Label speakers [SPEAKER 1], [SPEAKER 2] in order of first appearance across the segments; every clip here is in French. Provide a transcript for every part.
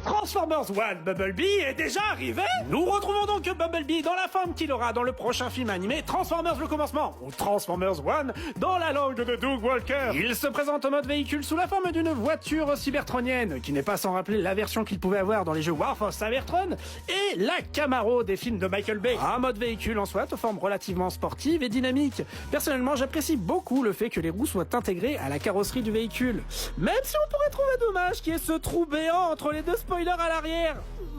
[SPEAKER 1] Transformers One Bumblebee est déjà arrivé. Nous retrouvons donc Bumblebee dans la forme qu'il aura dans le prochain film animé Transformers le commencement, ou Transformers One dans la langue de Doug Walker. Il se présente en mode véhicule sous la forme d'une voiture cybertronienne, qui n'est pas sans rappeler la version qu'il pouvait avoir dans les jeux War for Cybertron, et la Camaro des films de Michael Bay. Un mode véhicule en soi, de forme relativement sportive et dynamique. Personnellement, j'apprécie beaucoup le fait que les roues soient intégrées à la carrosserie du véhicule. Même si on pourrait trouver dommage qu'il y ait ce trou béant entre les deux spoilers à l'arrière.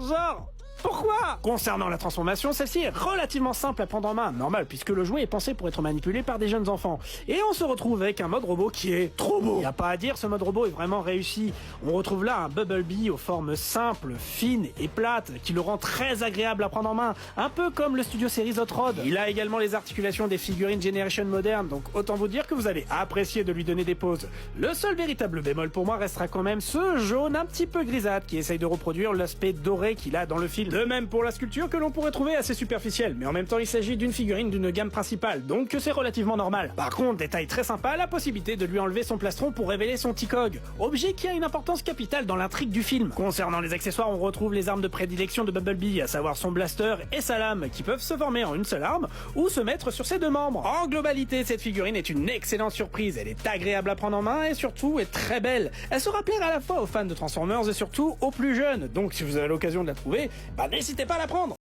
[SPEAKER 1] Genre... pourquoi? Concernant la transformation, celle-ci est relativement simple à prendre en main, normal puisque le jouet est pensé pour être manipulé par des jeunes enfants. Et on se retrouve avec un mode robot qui est trop beau. Y a pas à dire, ce mode robot est vraiment réussi. On retrouve là un Bumblebee aux formes simples, fines et plates, qui le rend très agréable à prendre en main, un peu comme le studio Series Hot Rod. Il a également les articulations des figurines Generation moderne, donc autant vous dire que vous allez apprécier de lui donner des poses. Le seul véritable bémol pour moi restera quand même ce jaune un petit peu grisâtre qui essaye de reproduire l'aspect doré qu'il a dans le film. De même pour la sculpture que l'on pourrait trouver assez superficielle, mais en même temps il s'agit d'une figurine d'une gamme principale, donc c'est relativement normal. Par contre, détail très sympa, la possibilité de lui enlever son plastron pour révéler son T-Cog, objet qui a une importance capitale dans l'intrigue du film. Concernant les accessoires, on retrouve les armes de prédilection de Bumblebee, à savoir son blaster et sa lame, qui peuvent se former en une seule arme, ou se mettre sur ses deux membres. En globalité, cette figurine est une excellente surprise, elle est agréable à prendre en main et surtout est très belle. Elle sera plaire à la fois aux fans de Transformers et surtout aux plus jeunes, donc si vous avez l'occasion de la trouver, n'hésitez pas à la prendre.